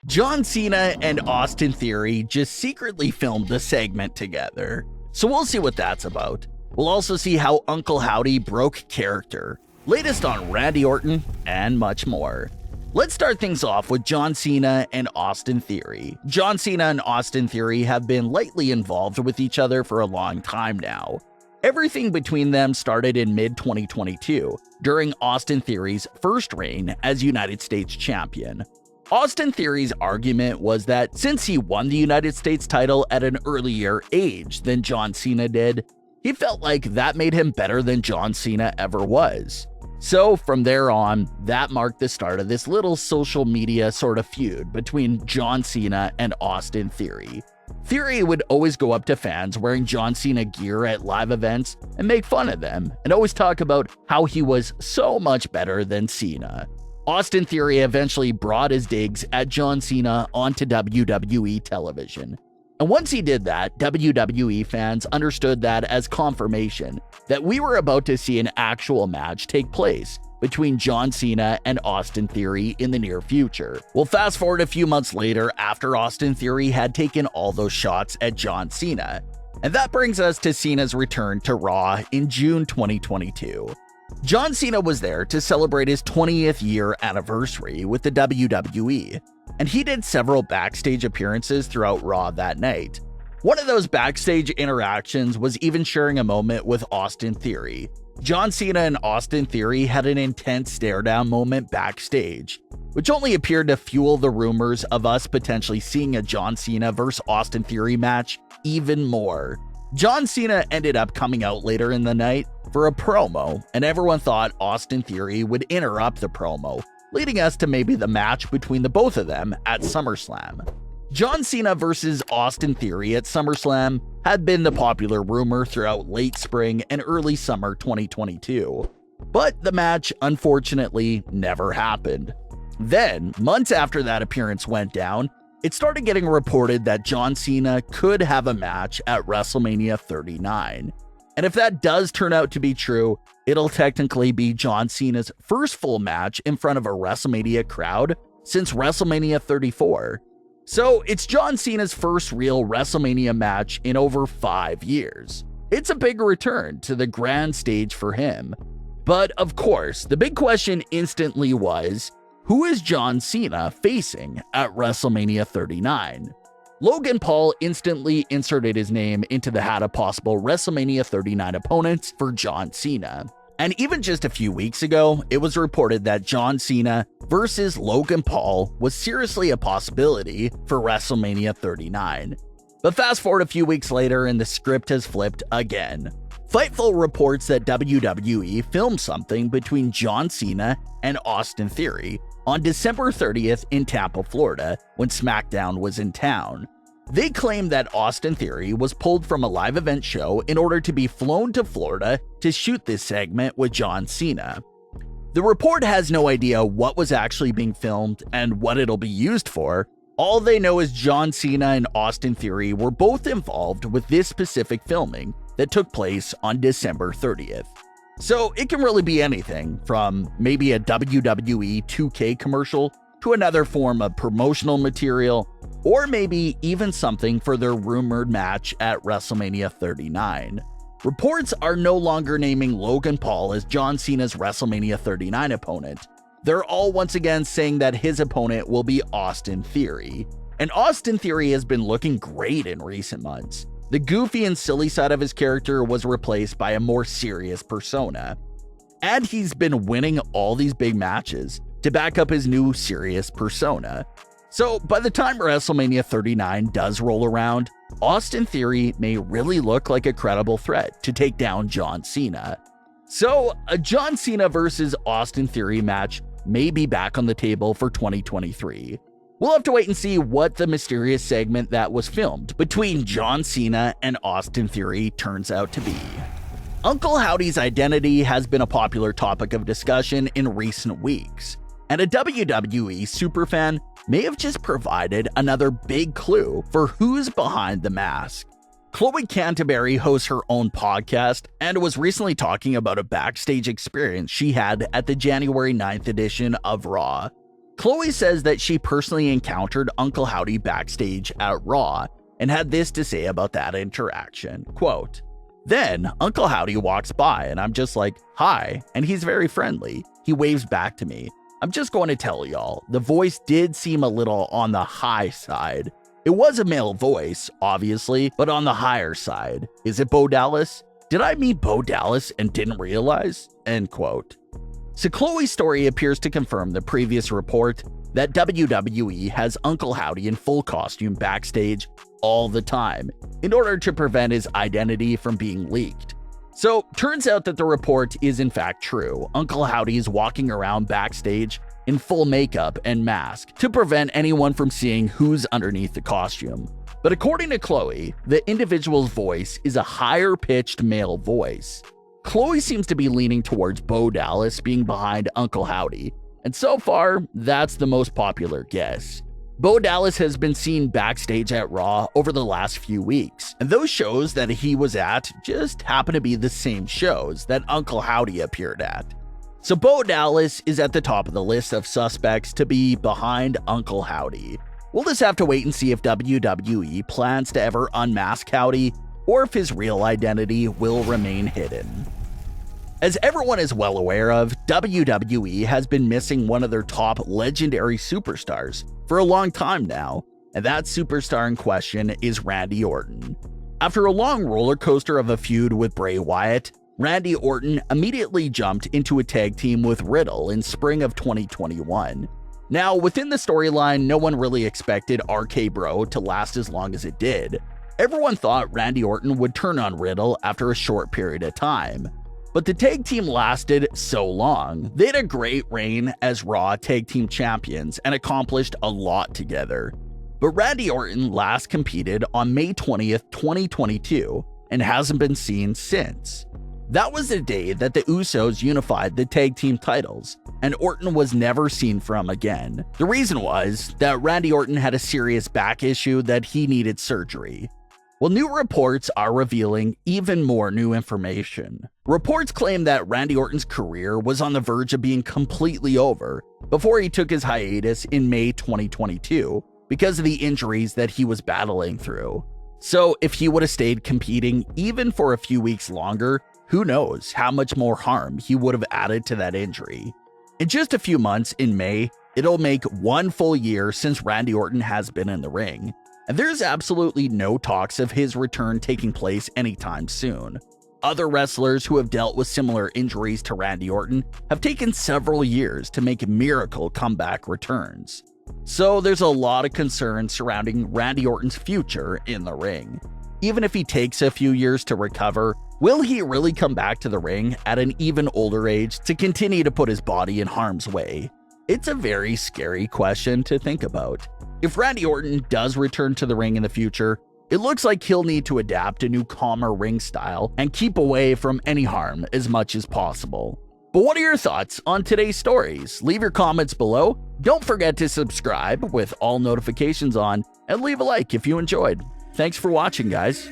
John Cena and Austin Theory just secretly filmed a segment together, so we'll see what that's about. We'll also see how Uncle Howdy broke character, latest on Randy Orton, and much more. Let's start things off with John Cena and Austin Theory. John Cena and Austin Theory have been lightly involved with each other for a long time now. Everything between them started in mid-2022, during Austin Theory's first reign as United States champion. Austin Theory's argument was that since he won the United States title at an earlier age than John Cena did, he felt like that made him better than John Cena ever was. So from there on, that marked the start of this little social media sort of feud between John Cena and Austin Theory. Theory would always go up to fans wearing John Cena gear at live events and make fun of them, and always talk about how he was so much better than Cena. Austin Theory eventually brought his digs at John Cena onto WWE television. And once he did that, WWE fans understood that as confirmation that we were about to see an actual match take place between John Cena and Austin Theory in the near future. We'll fast forward a few months later after Austin Theory had taken all those shots at John Cena. And that brings us to Cena's return to Raw in June 2022. John Cena was there to celebrate his 20th year anniversary with the WWE, and he did several backstage appearances throughout Raw that night. One of those backstage interactions was even sharing a moment with Austin Theory. John Cena and Austin Theory had an intense stare-down moment backstage, which only appeared to fuel the rumors of us potentially seeing a John Cena vs. Austin Theory match even more. John Cena ended up coming out later in the night for a promo, and everyone thought Austin Theory would interrupt the promo, leading us to maybe the match between the both of them at SummerSlam. John Cena versus Austin Theory at SummerSlam had been the popular rumor throughout late spring and early summer 2022, but the match unfortunately never happened. Then, months after that appearance went down, it started getting reported that John Cena could have a match at Wrestlemania 39. And if that does turn out to be true, it'll technically be John Cena's first full match in front of a WrestleMania crowd since WrestleMania 34. So it's John Cena's first real WrestleMania match in over 5 years. It's a big return to the grand stage for him. But of course, the big question instantly was, who is John Cena facing at WrestleMania 39? Logan Paul instantly inserted his name into the hat of possible WrestleMania 39 opponents for John Cena. And even just a few weeks ago, it was reported that John Cena versus Logan Paul was seriously a possibility for WrestleMania 39. But fast forward a few weeks later and the script has flipped again. Fightful reports that WWE filmed something between John Cena and Austin Theory on December 30th in Tampa, Florida, when Smackdown was in town. They claim that Austin Theory was pulled from a live event show in order to be flown to Florida to shoot this segment with John Cena. The report has no idea what was actually being filmed and what it'll be used for. All they know is John Cena and Austin Theory were both involved with this specific filming that took place on December 30th. So it can really be anything from maybe a WWE 2K commercial to another form of promotional material, or maybe even something for their rumored match at WrestleMania 39. Reports are no longer naming Logan Paul as John Cena's WrestleMania 39 opponent. They're all once again saying that his opponent will be Austin Theory. And Austin Theory has been looking great in recent months. The goofy and silly side of his character was replaced by a more serious persona. And he's been winning all these big matches to back up his new serious persona. So by the time WrestleMania 39 does roll around, Austin Theory may really look like a credible threat to take down John Cena. So a John Cena versus Austin Theory match may be back on the table for 2023. We'll have to wait and see what the mysterious segment that was filmed between John Cena and Austin Theory turns out to be. Uncle Howdy's identity has been a popular topic of discussion in recent weeks, and a WWE superfan may have just provided another big clue for who's behind the mask. Chloe Canterbury hosts her own podcast and was recently talking about a backstage experience she had at the January 9th edition of Raw. Chloe says that she personally encountered Uncle Howdy backstage at Raw and had this to say about that interaction, quote, "Then Uncle Howdy walks by and I'm just like, hi, and he's very friendly. He waves back to me. I'm just going to tell y'all, the voice did seem a little on the high side. It was a male voice, obviously, but on the higher side. Is it Bo Dollas? Did I meet Bo Dollas and didn't realize?" End quote. So Chloe's story appears to confirm the previous report that WWE has Uncle Howdy in full costume backstage all the time in order to prevent his identity from being leaked. So turns out that the report is in fact true. Uncle Howdy is walking around backstage in full makeup and mask to prevent anyone from seeing who's underneath the costume. But according to Chloe, the individual's voice is a higher-pitched male voice. Chloe seems to be leaning towards Bo Dollas being behind Uncle Howdy, and so far, that's the most popular guess. Bo Dollas has been seen backstage at Raw over the last few weeks, and those shows that he was at just happen to be the same shows that Uncle Howdy appeared at. So Bo Dollas is at the top of the list of suspects to be behind Uncle Howdy. We'll just have to wait and see if WWE plans to ever unmask Howdy, or if his real identity will remain hidden. As everyone is well aware of, WWE has been missing one of their top legendary superstars for a long time now, and that superstar in question is Randy Orton. After a long roller coaster of a feud with Bray Wyatt, Randy Orton immediately jumped into a tag team with Riddle in spring of 2021. Now, within the storyline, no one really expected RK Bro to last as long as it did. Everyone thought Randy Orton would turn on Riddle after a short period of time. But the tag team lasted so long. They had a great reign as Raw Tag Team Champions and accomplished a lot together. But Randy Orton last competed on May 20th, 2022, and hasn't been seen since. That was the day that the Usos unified the tag team titles, and Orton was never seen from again. The reason was that Randy Orton had a serious back issue that he needed surgery. Well, new reports are revealing even more new information. Reports claim that Randy Orton's career was on the verge of being completely over before he took his hiatus in May 2022 because of the injuries that he was battling through. So if he would have stayed competing even for a few weeks longer, who knows how much more harm he would have added to that injury. In just a few months in May, it'll make 1 full year since Randy Orton has been in the ring. And there's absolutely no talks of his return taking place anytime soon. Other wrestlers who have dealt with similar injuries to Randy Orton have taken several years to make miracle comeback returns. So there's a lot of concern surrounding Randy Orton's future in the ring. Even if he takes a few years to recover, will he really come back to the ring at an even older age to continue to put his body in harm's way? It's a very scary question to think about. If Randy Orton does return to the ring in the future, it looks like he'll need to adapt a new calmer ring style and keep away from any harm as much as possible. But what are your thoughts on today's stories? Leave your comments below. Don't forget to subscribe with all notifications on and leave a like if you enjoyed. Thanks for watching, guys.